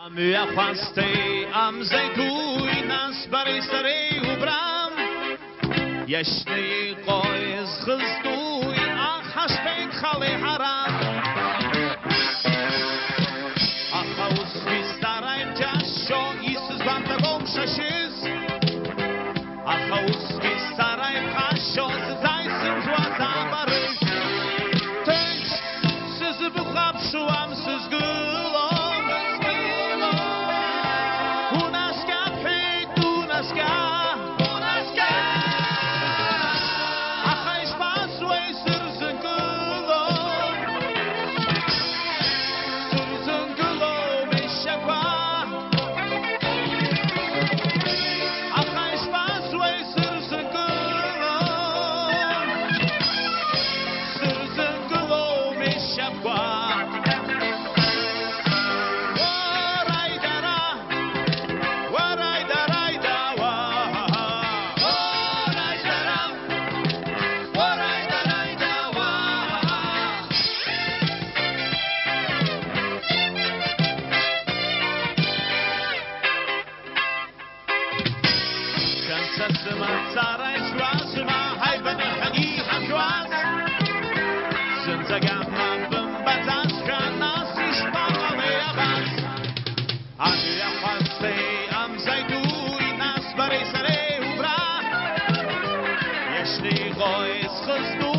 Am ya khwaste am zaytuy nas barey sarey ubram yashne qoyz khiztuy akh hashbek khale haram akhaus bistaray jasho isus bantagom shashiz akhaus bistaray khasho zaysim zwazabaris tens siz bukhab shuam siz Goy is